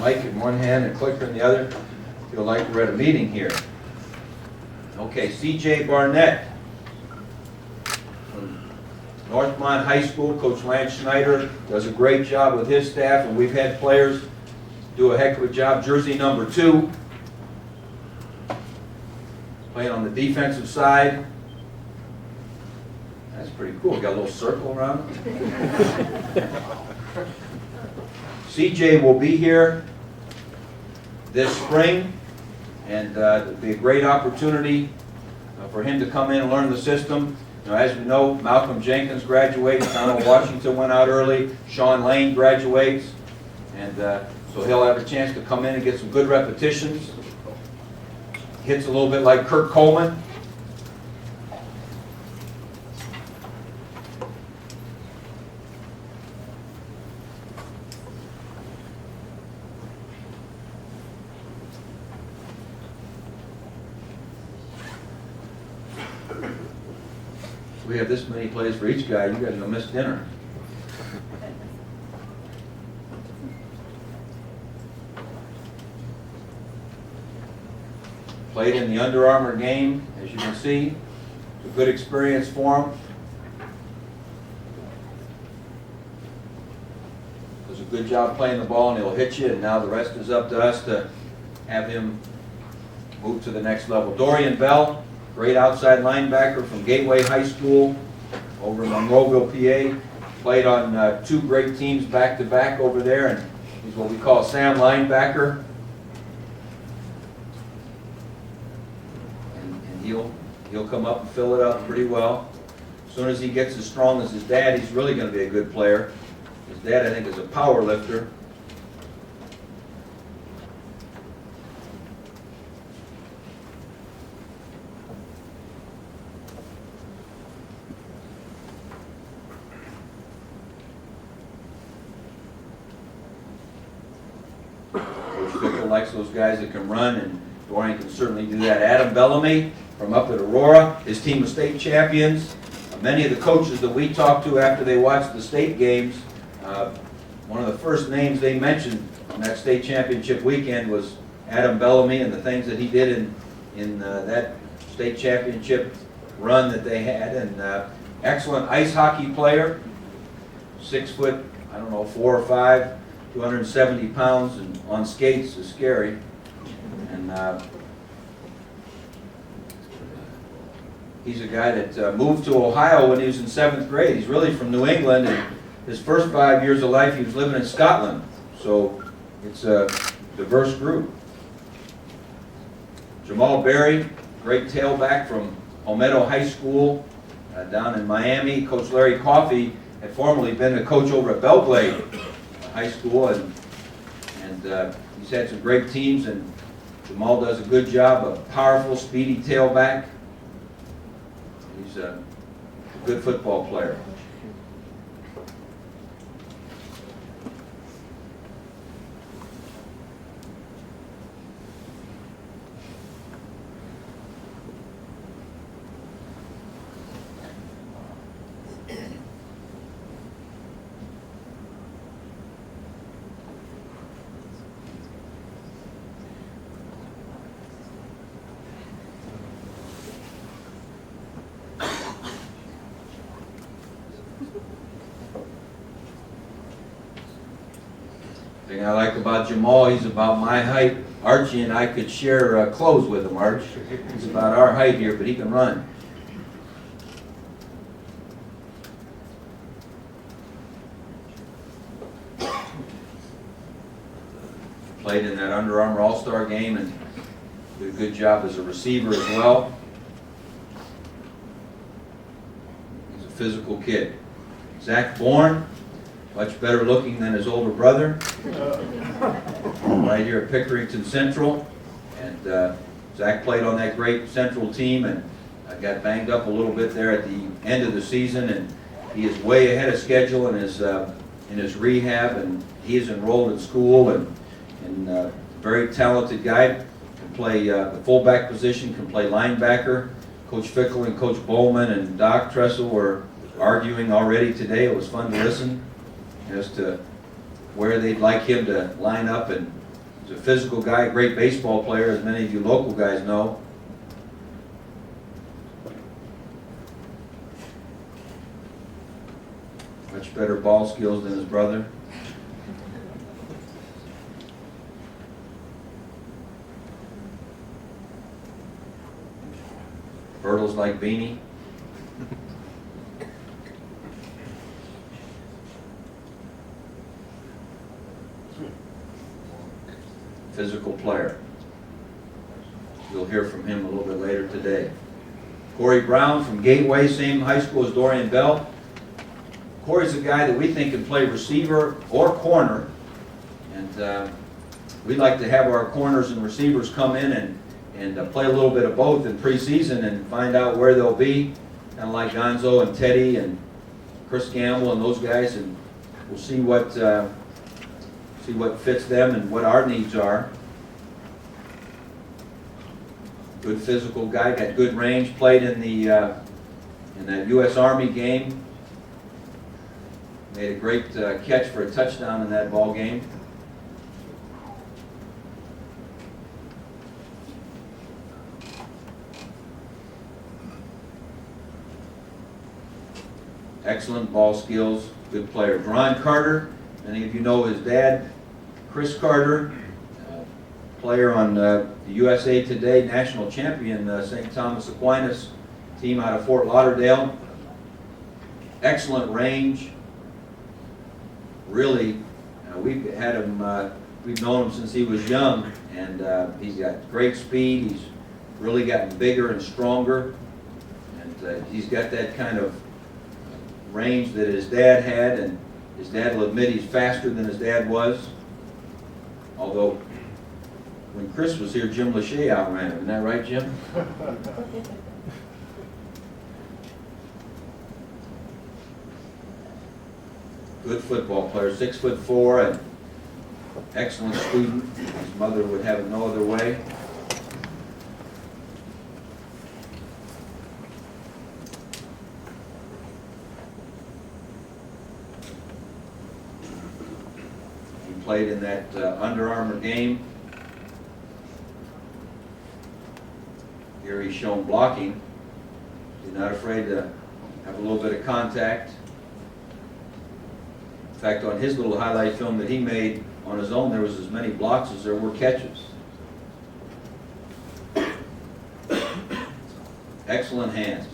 mic in one hand and clicker in the other. Feel like we're at a meeting here. Okay, C.J. Barnett from Northmont High School. Coach Lance Schneider does a great job with his staff, and we've had players do a heck of a job. Jersey number 2, playing on the defensive side. That's pretty cool. Got a little circle around it. CJ will be here this spring, and it'll be a great opportunity for him to come in and learn the system. You know, as we know, Malcolm Jenkins graduates, Donald Washington went out early, Sean Lane graduates, and so he'll have a chance to come in and get some good repetitions. Hits a little bit like Kurt Coleman. We have this many plays for each guy, you guys will miss dinner. Played in the Under Armour game, as you can see. It's a good experience for him. Does a good job playing the ball, and he'll hit you, and now the rest is up to us to have him move to the next level. Dorian Belt, great outside linebacker from Gateway High School over in Monroeville, PA. Played on 2 great teams back-to-back over there, and he's what we call Sam linebacker. And he'll come up and fill it up pretty well. As soon as he gets as strong as his dad, he's really going to be a good player. His dad, I think, is a power lifter. Likes those guys that can run, and Boren can certainly do that. Adam Bellamy from up at Aurora, his team of state champions. Many of the coaches that we talked to after they watched the state games, one of the first names they mentioned on that state championship weekend was Adam Bellamy and the things that he did in that state championship run that they had. And excellent ice hockey player, 6 foot, I don't know, 4 or 5. 270 pounds, and on skates is scary. And he's a guy that moved to Ohio when he was in 7th grade. He's really from New England, and his first 5 years of life he was living in Scotland. So it's a diverse group. Jamal Burd, great tailback from Palmetto High School down in Miami. Coach Larry Coffey had formerly been a coach over at Belgrade High School, and he's had some great teams, and Jamal does a good job. A powerful, speedy tailback. He's a good football player. The thing I like about Jamal, he's about my height. Archie and I could share clothes with him, Arch. He's about our height here, but he can run. Played in that Under Armour All-Star game and did a good job as a receiver as well. He's a physical kid. Zack Born, much better looking than his older brother. Right here at Pickerington Central. And Zack played on that great Central team and got banged up a little bit there at the end of the season. And he is way ahead of schedule in his rehab, and he is enrolled in school, and very talented guy. Can play the fullback position, can play linebacker. Coach Fickle and Coach Bowman and Doc Tressel were arguing already today. It was fun to listen as to where they'd like him to line up and He's a physical guy, great baseball player, as many of you local guys know. Much better ball skills than his brother. Bertles like Beanie. Physical player. You'll hear from him a little bit later today. Corey Brown from Gateway, same high school as Dorian Belt. Corey's a guy that we think can play receiver or corner, and we like to have our corners and receivers come in and play a little bit of both in preseason and find out where they'll be, kind of like Gonzo and Teddy and Chris Gamble and those guys, and we'll see what fits them and what our needs are. Good physical guy, got good range, played in that U.S. Army game. Made a great catch for a touchdown in that ball game. Excellent ball skills, good player. Duron Carter, many of you know his dad, Chris Carter, player on the USA Today national champion St. Thomas Aquinas team out of Fort Lauderdale. Excellent range. Really, we've had him, we've known him since he was young, and he's got great speed. He's really gotten bigger and stronger, and he's got that kind of range that his dad had, and his dad will admit he's faster than his dad was. Although, when Chris was here, Jim Lachey outran him. Isn't that right, Jim? Good football player, 6'4", and excellent student. His mother would have it no other way. He played in that Under Armour game. Here he's shown blocking. He's not afraid to have a little bit of contact. In fact, on his little highlight film that he made on his own, there was as many blocks as there were catches. Excellent hands.